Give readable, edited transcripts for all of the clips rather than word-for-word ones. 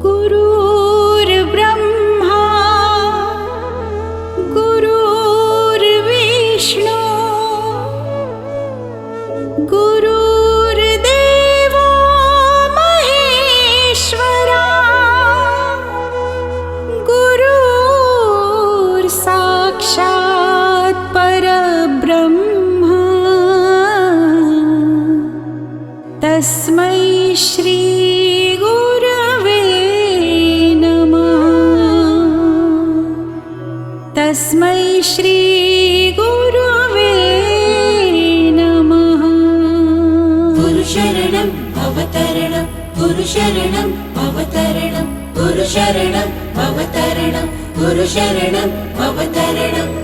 गुरुर्ब्रह्मा गुरुर्विष्णू गुरुर्देवो महेश्वरा गुरुर्साक्षात् परब्रह्म तस्मै श्री तस्मै श्री गुरुवे नमः। गुरुशरणं भवतरणं गुरुशरणं भवतरणं गुरुशरणं भवतरणं गुरुशरणं भवतरणम्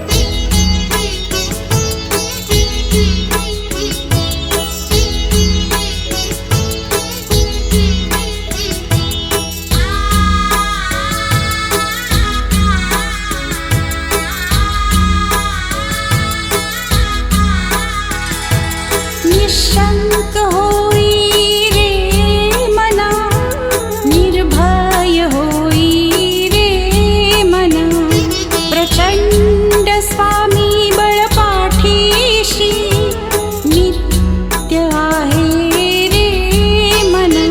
निशंक होई रे मना निर्भय होई रे मना प्रचंड स्वामी बळपाठीशी नित्य आहे रे मना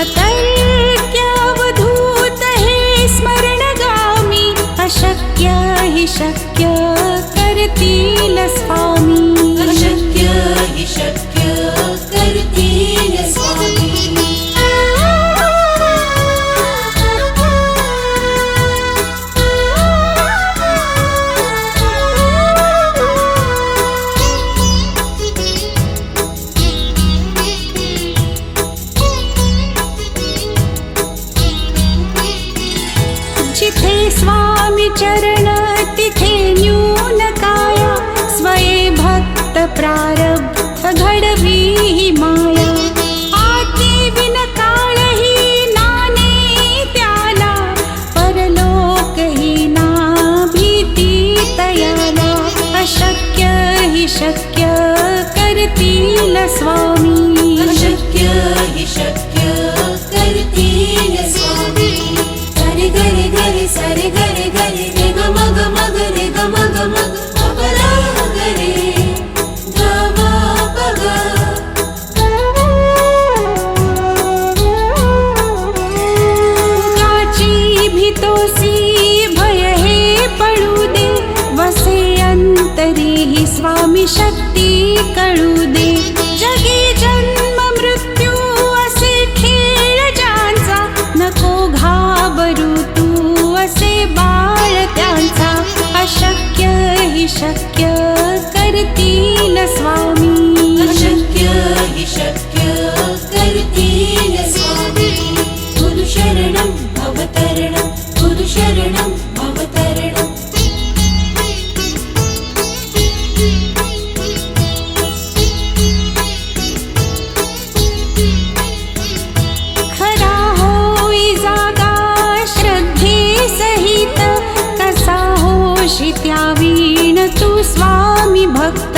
अतर्क्य अवधूत हे स्मरणगामी अशक्य हि शक्य करतील स्वामी शक्य करतील स्वामी। जिथे स्वामी चरण तिथे न्यून काया स्वये भक्त प्रारब्ध घडवी ही माया आती बिन काळ ही नाने त्याला परलोक ही ना भीती तयाला अशक्य हि शक्य करतील स्वामी अशक्य हि शक्य करतील स्वामी। सरे गरे गरे सरे गरे गरे रे ग मग मग रे ग मग मग अपरा गरे भीतोसी भय हे पडू दे वसे अंतरी ही स्वामी शक्ती कळू दे जगी जन्म मृत्यू असे खेळ ज्यांचा नको घाबरू तू असे बाळ त्यांचा अशक्य हि शक्य करतील स्वामी अशक्य हि शक्य करतील स्वामी। गुरुशरणं भवतरणं गुरुशरणं भवतरणम् खरा होई जागा श्रद्धे सहित कसा होशी त्यावीण तू स्वामी भक्त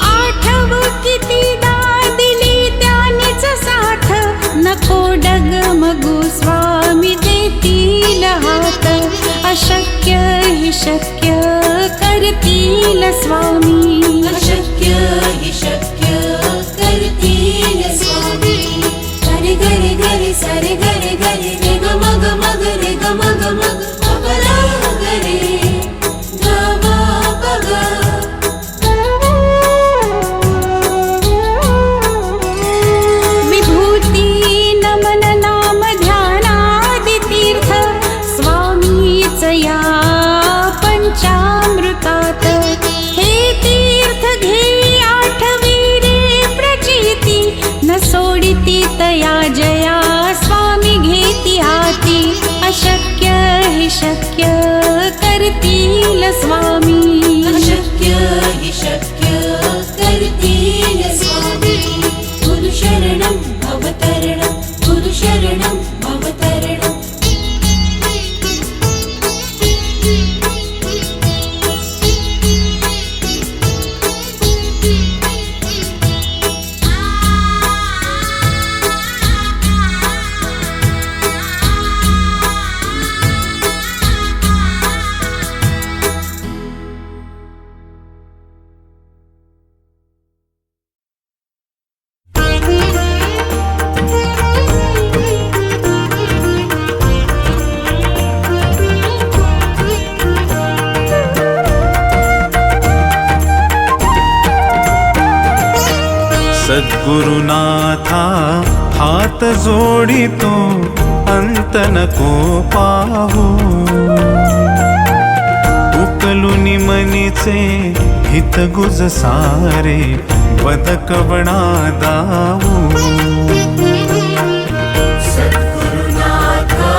आठव कितीदा दिली त्यानीच साथ नको डगमगू स्वामी देतील हात अशक्य हि शक्य करतील स्वामी अशक्य हि शक्य करतील स्वामी। सरे गरे गरे सरे गरे गरे रे ग मग मग रे ग मग मग अपरा गरे ग म पग विभूती नमन नाम ध्यानादि तीर्थ स्वामीच या पंचामृतात हे तीर्थ सद्गुरुनाथा हात जोडितो अंत नको पाहू उकलुनी मनीचे हित गुज सारे बदकवणा दाऊ सद्गुरुनाथा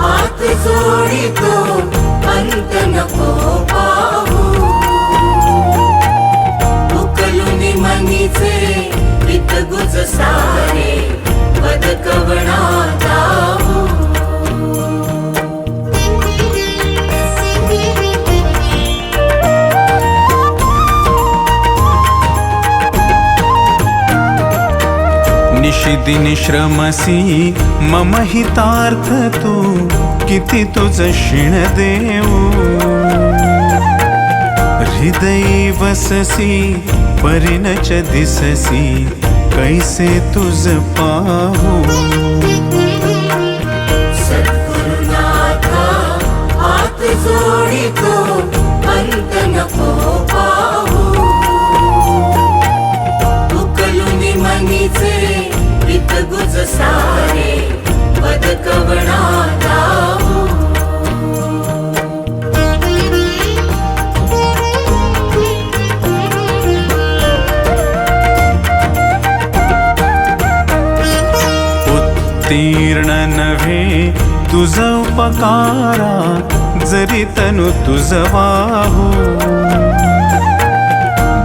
हात जोडितो अंत नको पाहू उकलुनी मनीचे हित गुज सारे बदकवणा दाऊ निशिदिनी श्रमसी मम हितार्थ तू किती तुझ शिण देऊ हृदयी वससी परिणच दिससी कैसे तुझ पाहू सद्गुरुनाथा हात जोडितो अंत नको पाहू उकलुनी मनीचे हित गुज सारे बदकवणा दाऊ उत्तीर्ण नव्हे तुझ उपकारा जरी तनु तुझ वाहू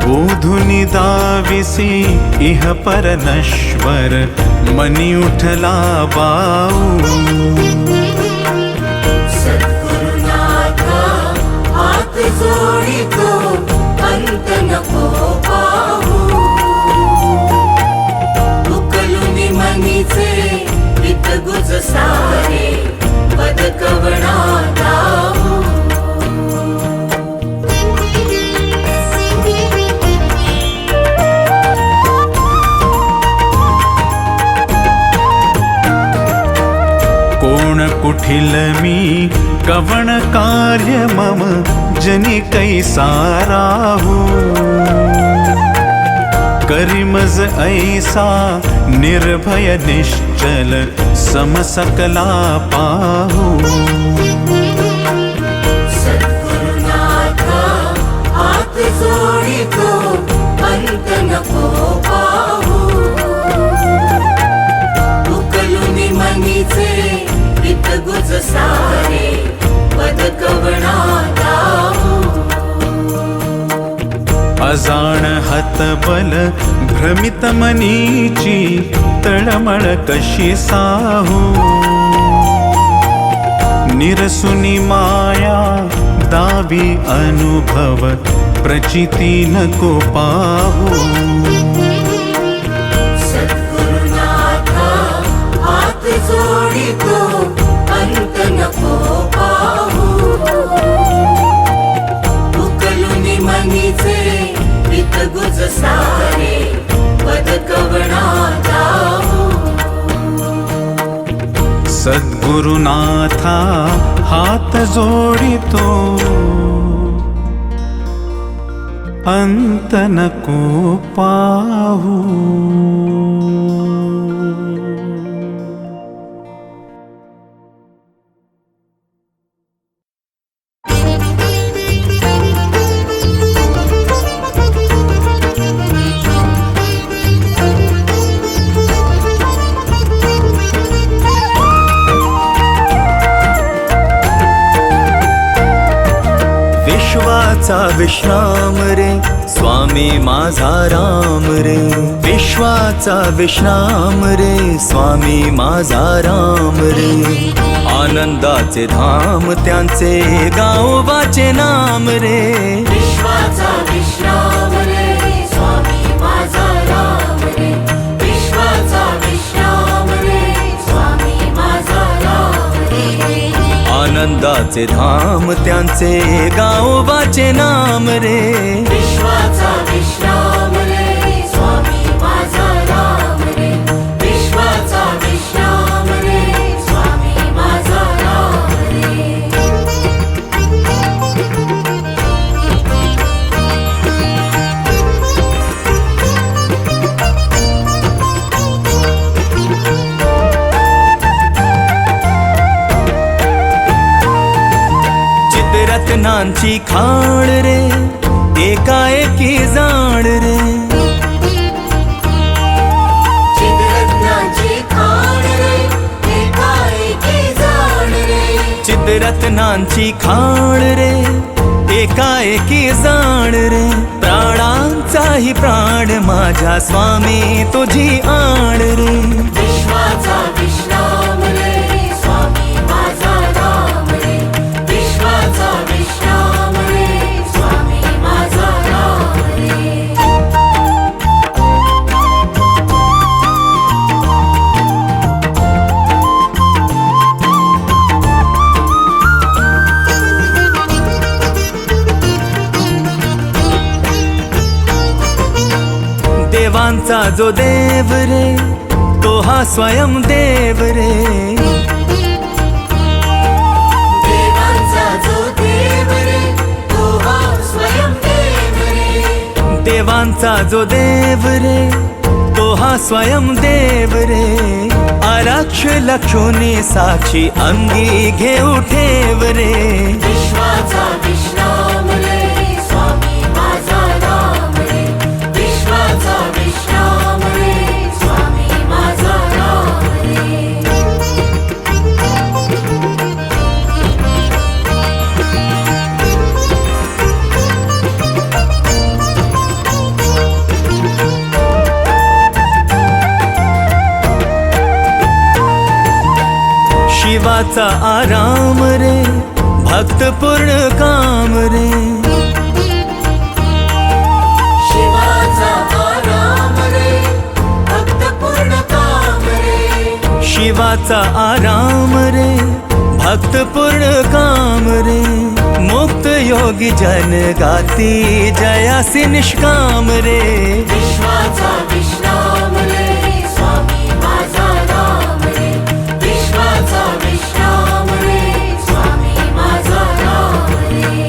बोधुनी दाविसी इह पर नश्वर मनी उठला बाऊ सद्गुरुनाथा हात जोडितो अंत नको पाहू उकलुनी मनीचे हित गुज सारे बदकवणा दाऊ कोण कुठिल मी कवण कार्य मम जनी कैसा राहू करिमज ऐसा निर्भय निश्चल समसकला पाहू सद्गुरुनाथा हात जोडितो अंत नको पाहू उकलुनी मनीचे हित गुज सारे बदकवणा दाऊ अजाण हतबल भ्रमित मनीची तळमळ कशी साहू निरसुनी माया दावी अनुभव प्रचिती नको पाहू सद्गुरुनाथा हात जोडितो अंत नको पाहू उकलुनी मनीचे हित गुज सारे बदकवणा दाऊ सद्गुरुनाथा हात जोडितो अंत नको पाहू विश्वाचा विश्राम रे स्वामी माझा राम रे विश्वाचा विश्राम रे स्वामी माझा राम रे आनंदाचे धाम त्यांचे गावोबाचे नाम रे विश्वाचा विश्राम रे स्वामी माझा राम रे विश्वाचा विश्राम रे स्वामी माझा राम रे आनंदाचे धाम त्यांचे गावोबाचे नाम रे विश्वाचा विश्राम रे स्वामी माझा राम रे विश्वाचा विश्राम रे स्वामी माझा राम रे चिदरत्नांची खाण रे एकाएकी जाण रे चिदरत्नाची खाण रे एकाएकी जाण रे चिदरत्नांची खाण रे एकाएकी जाण रे प्राणांचाही प्राण माझ्या स्वामी तुझी आण रे विश्वाचा विश्राम रे स्वामी माझा राम रे विश्वाचा विश्राम रे स्वामी माझा राम रे देवांचा जो देव रे तो हा स्वयं देव रे देवांचा जो देव रे तो हा स्वयं देव रे देवांचा जो देव रे तो हा स्वयं देव रे आरक्ष लक्षोनी साक्षी अंगी घेऊ ठेव रे विश्वाचा विश्राम रे स्वामी माझा राम रे विश्वाचा विश्राम रे स्वामी माझा राम रे शिवाचा आराम रे भक्त पूर्ण काम रे शिवाचा आराम रे भक्त पूर्ण काम रे शिवाचा आराम रे भक्त पूर्ण काम रे मुक्त योगी जन गाती जयासी निष्काम रे विश्वाचा विश्राम रे स्वामी माझा राम रे विश्वाचा विश्राम रे स्वामी माझा राम रे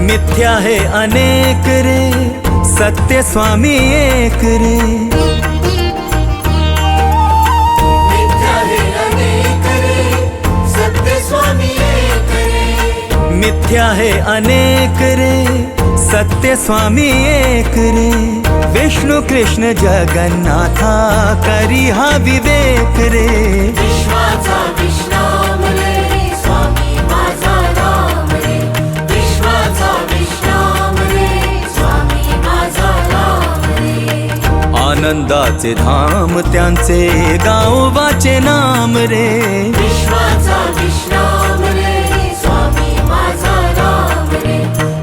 मिथ्या है अनेक रे सत्य स्वामी एक रे मिथ्या है अनेक रे सत्य स्वामी एक रे मिथ्या है अनेक रे सत्य स्वामी एक रे विष्णु कृष्ण जगन्नाथा करी हा विवेक रे विश्वाचा विश्राम रे स्वामी माझा राम रे विश्वाचा विश्राम रे स्वामी माझा राम रे आनंदाचे धाम त्यांचे गावोबाचे नाम रे विश्वाचा विश्राम रे स्वामी माझा राम रे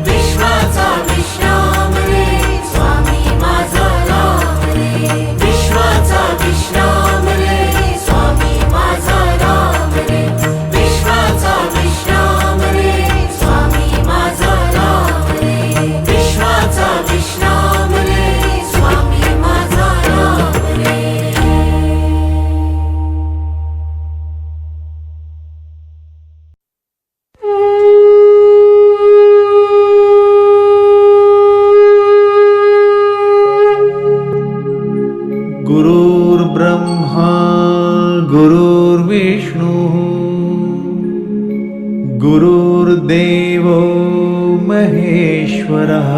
विश्वाचा विश्राम रे स्वामी माझा राम रे विश्वाचा विश्राम रे स्वामी माझा राम रे विश्वाचा विश्राम रे स्वामी माझा राम रे विश्वाचा विश्राम रे स्वामी माझा राम रे गुरुर्ब्रह्मा गुरुर्विष्णु गुरुर्देवो महेश्वरः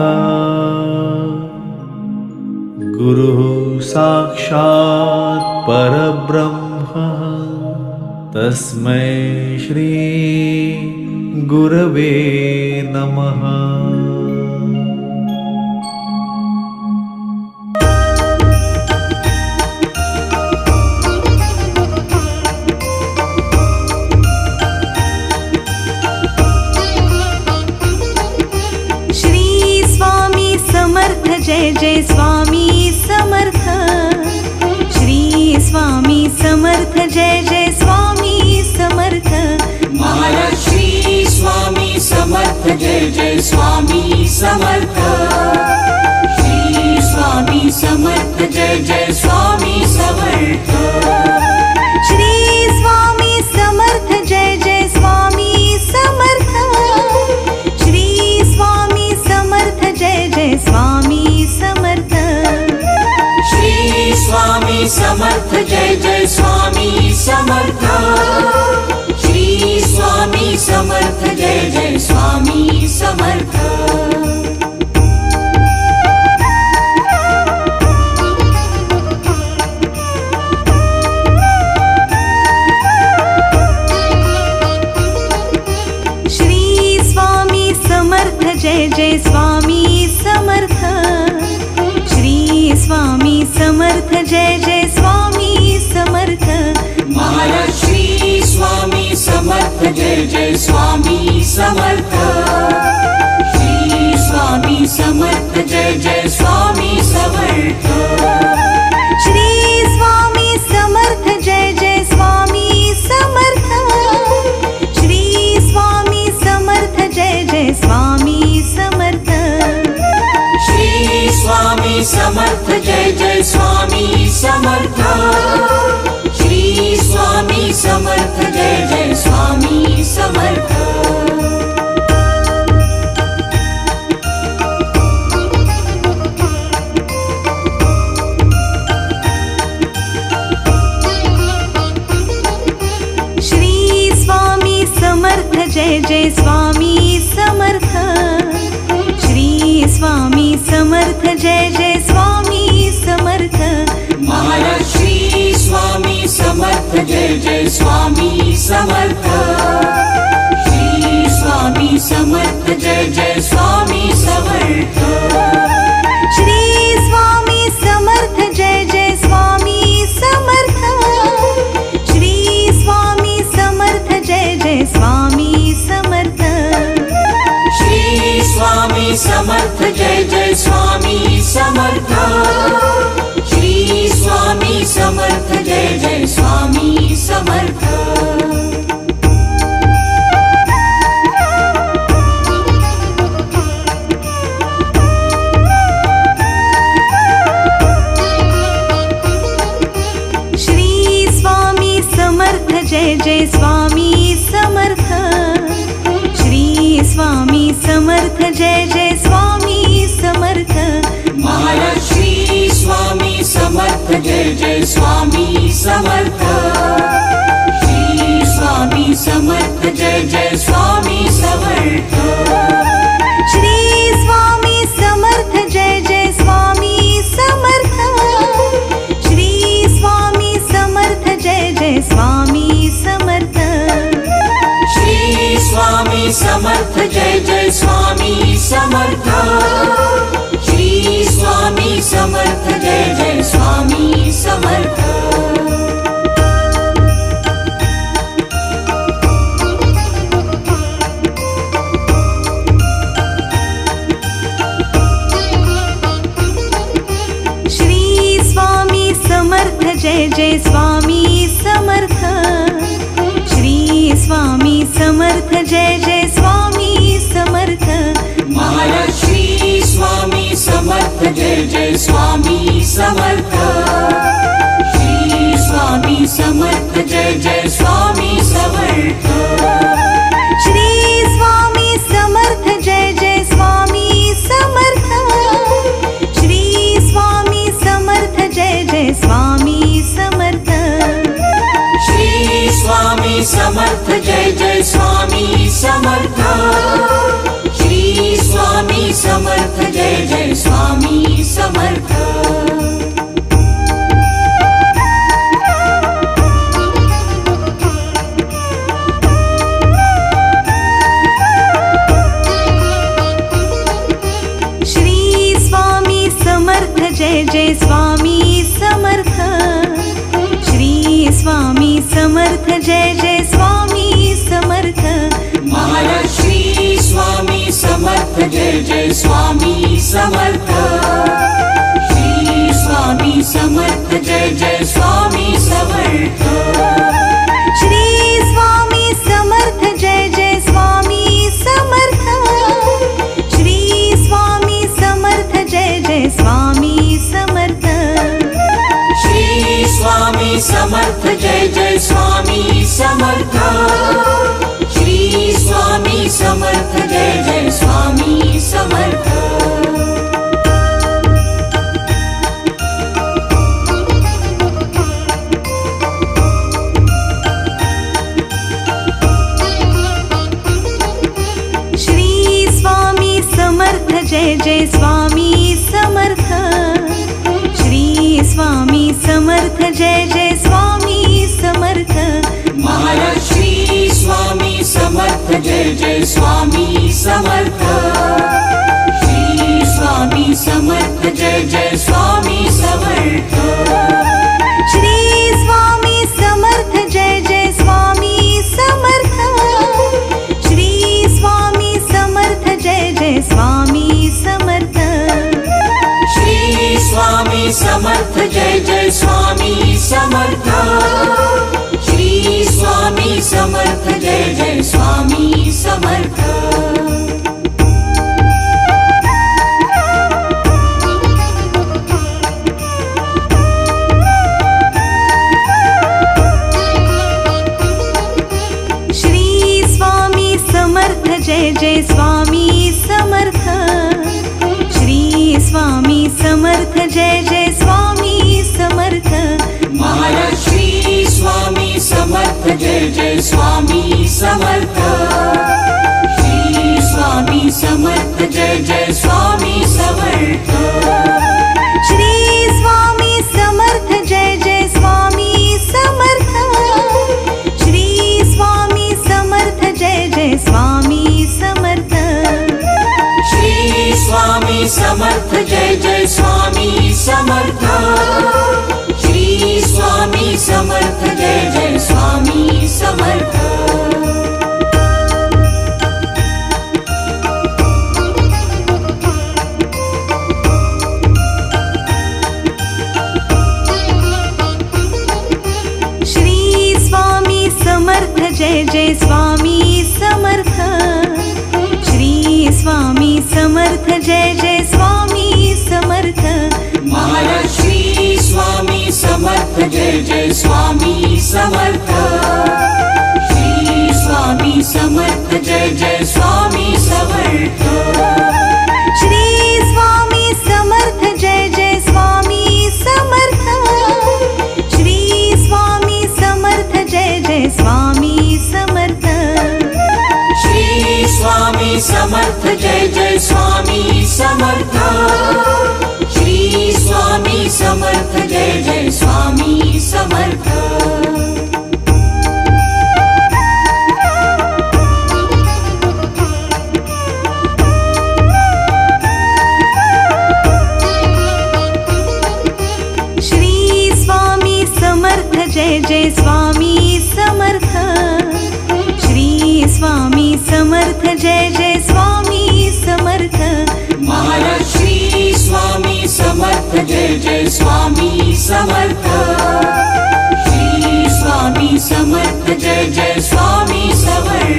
गुरुः साक्षात् परब्रह्म तस्मै श्री गुरवे नमः। जय जय स्वामी समर्थ श्री स्वामी समर्थ जय जय स्वामी समर्थ महाराज श्री स्वामी समर्थ जय जय स्वामी समर्थ श्री स्वामी समर्थ जय जय स्वामी समर्थ श्री स्वामी समर्थ जय जय स्वामी समर्थ स्वामी समर्थ जय जय स्वामी समर्थ श्री स्वामी समर्थ जय जय स्वामी समर्थ जय जय स्वामी समर्थ श्री स्वामी समर्थ जय जय स्वामी समर्थ महाराज श्री स्वामी समर्थ जय जय स्वामी समर्थ श्री स्वामी समर्थ जय जय स्वामी समर्थ श्री स्वामी समर्थ जय जय स्वामी समर्थ श्री स्वामी समर्थ जय जय स्वामी समर्थ श्री स्वामी समर्थ जय जय स्वामी समर्थ श्री स्वामी समर्थ जय जय स्वामी समर्थ श्री स्वामी समर्थ जय जय स्वामी समर्थ श्री स्वामी समर्थ जय जय स्वामी समर्थ महाराज श्री स्वामी समर्थ जय जय स्वामी समर्थ श्री स्वामी समर्थ जय जय स्वामी समर्थ श्री स्वामी समर्थ जय जय स्वामी समर्थ श्री स्वामी समर्थ जय जय स्वामी समर्थ श्री स्वामी समर्थ जय जय स्वामी समर्थ श्री स्वामी समर्थ जय जय स्वामी समर्थ श्री स्वामी समर्थ जय जय स्वामी समर्थ श्री स्वामी समर्थ जय जय स्वामी समर्थ महाराज श्री स्वामी समर्थ जय जय स्वामी समर्थ श्री स्वामी समर्थ जय जय स्वामी समर्थ श्री स्वामी समर्थ जय जय स्वामी समर्थ श्री स्वामी समर्थ जय जय स्वामी समर्थ श्री स्वामी समर्थ जय जय स्वामी समर्थ श्री स्वामी समर्थ जय जय स्वामी समर्थ श्री स्वामी समर्थ जय जय स्वामी समर्थ श्री स्वामी समर्थ जय जय स्वामी समर्थ महाराज श्री स्वामी समर्थ जय जय स्वामी समर्थ श्री स्वामी समर्थ जय जय स्वामी समर्थ श्री स्वामी समर्थ जय जय स्वामी समर्थ श्री स्वामी समर्थ जय जय स्वामी समर्थ श्री स्वामी समर्थ जय जय स्वामी समर्थ श्री स्वामी समर्थ जय जय स्वामी समर्थ श्री स्वामी समर्थ जय जय स्वामी समर्थ श्री स्वामी समर्थ जय जय स्वामी समर्थ महाराज श्री स्वामी समर्थ जय जय स्वामी समर्थ श्री स्वामी समर्थ जय जय स्वामी समर्थ श्री स्वामी समर्थ जय जय स्वामी समर्थ श्री स्वामी समर्थ जय जय स्वामी समर्थ श्री स्वामी समर्थ जय जय स्वामी समर्थ श्री स्वामी समर्थ जय जय स्वामी समर्थ जय स्वामी समर्थ श्री स्वामी समर्थ जय जय स्वामी समर्थ महाराज श्री स्वामी समर्थ जय जय स्वामी समर्थ श्री स्वामी समर्थ जय जय स्वामी समर्थ श्री स्वामी समर्थ जय जय स्वामी समर्थ श्री स्वामी समर्थ जय जय स्वामी समर्थ श्री स्वामी समर्थ जय जय स्वामी समर्थ श्री स्वामी समर्थ जय जय स्वामी समर्थ श्री स्वामी समर्थ जय जय स्वामी समर्थ श्री स्वामी समर्थ जय जय स्वामी समर्थ महाराज श्री स्वामी समर्थ जय जय स्वामी समर्थ श्री स्वामी समर्थ जय जय स्वामी समर्थ श्री स्वामी समर्थ जय जय स्वामी समर्थ श्री स्वामी समर्थ जय जय स्वामी समर्थ श्री स्वामी समर्थ जय जय स्वामी समर्थ श्री स्वामी समर्थ जय जय स्वामी समर्थ श्री स्वामी समर्थ जय जय स्वामी समर्थ श्री स्वामी समर्थ जय जय स्वामी समर्थ महाराज श्री स्वामी समर्थ जय जय स्वामी समर्थ श्री स्वामी समर्थ जय जय स्वामी समर्थ श्री स्वामी समर्थ जय जय स्वामी समर्थ श्री स्वामी समर्थ जय जय स्वामी समर्थ श्री स्वामी समर्थ जय जय स्वामी समर्थ श्री स्वामी समर्थ जय जय स्वामी समर्थ श्री स्वामी समर्थ जय जय स्वामी समर्थ श्री स्वामी समर्थ जय जय स्वामी समर्थ महाराज श्री स्वामी समर्थ जय जय स्वामी समर्थ श्री स्वामी समर्थ जय जय स्वामी समर्थ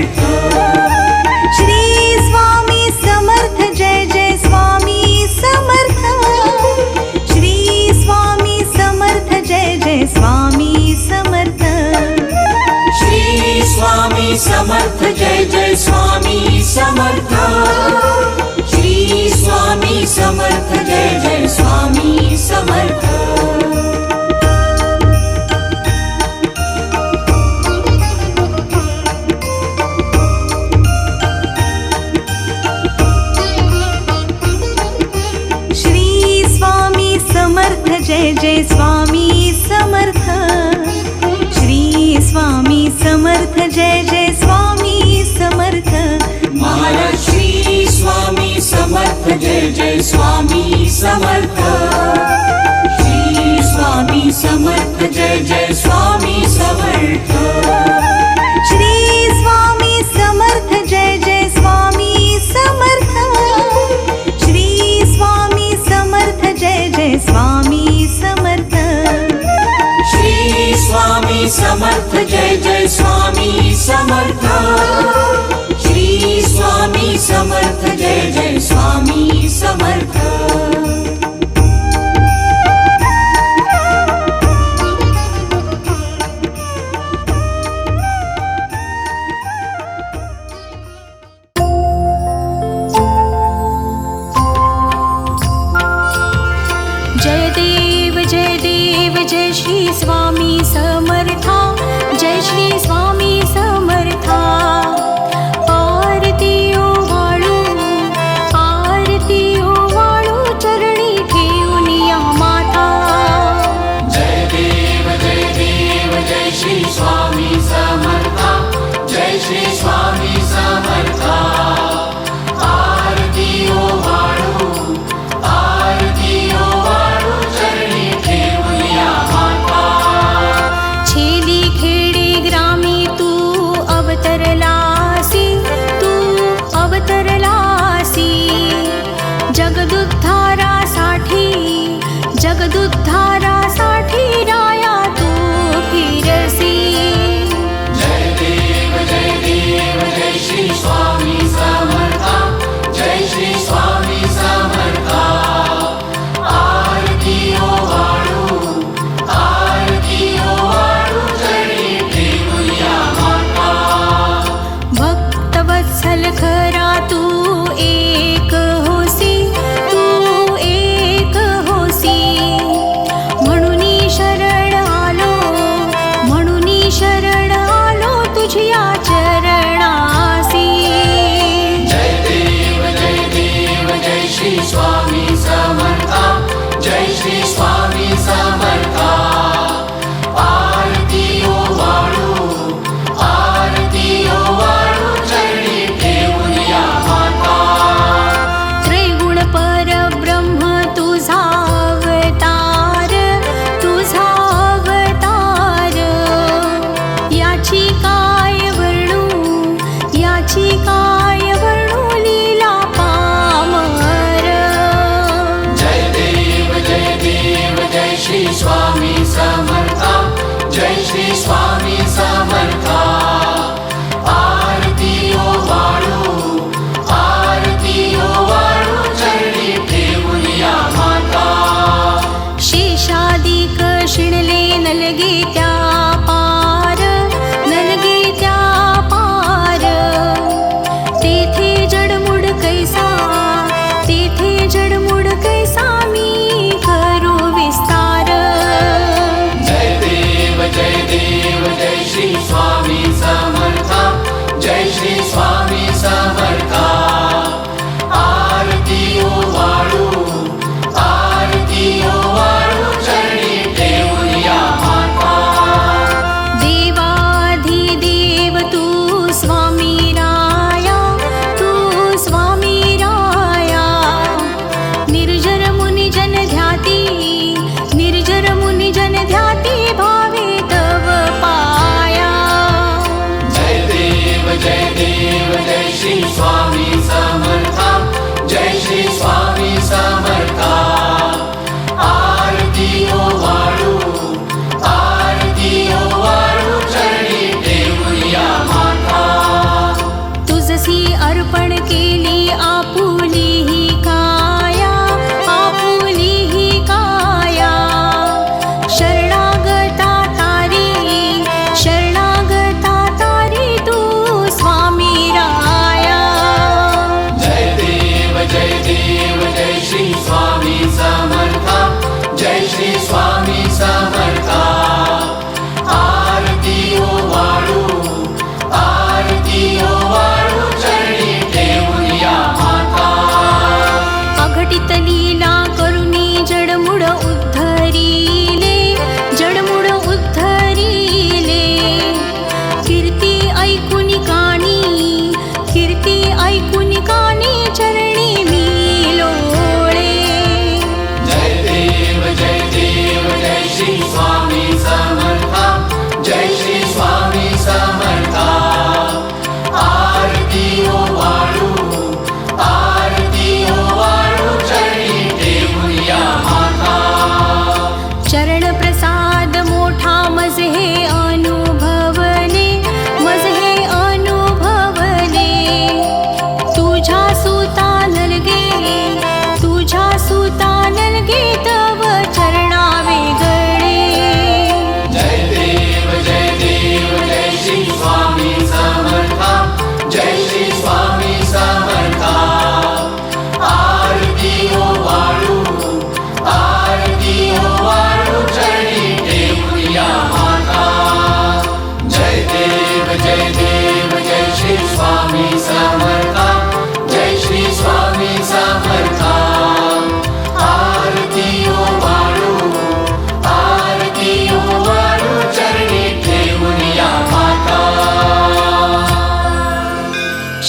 श्री स्वामी समर्थ जय जय स्वामी समर्थ श्री स्वामी समर्थ जय जय स्वामी समर्थ श्री स्वामी समर्थ जय जय स्वामी समर्थ श्री स्वामी समर्थ जय जय स्वामी समर्थ श्री स्वामी समर्थ जय जय स्वामी समर्थ श्री स्वामी समर्थ जय जय स्वामी समर्थ महाराज श्री स्वामी समर्थ जय जय स्वामी समर्थ श्री स्वामी समर्थ जय जय स्वामी समर्थ श्री स्वामी समर्थ जय जय स्वामी समर्थ श्री स्वामी समर्थ जय जय स्वामी समर्थ श्री स्वामी समर्थ जय जय स्वामी समर्थ श्री स्वामी समर्थ जय जय स्वामी समर्थ जय देव जय श्री स्वामी समर्था जय श्री स्वामी समर्था आरती ओ वाळू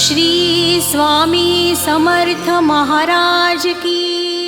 श्री स्वामी समर्थ महाराज की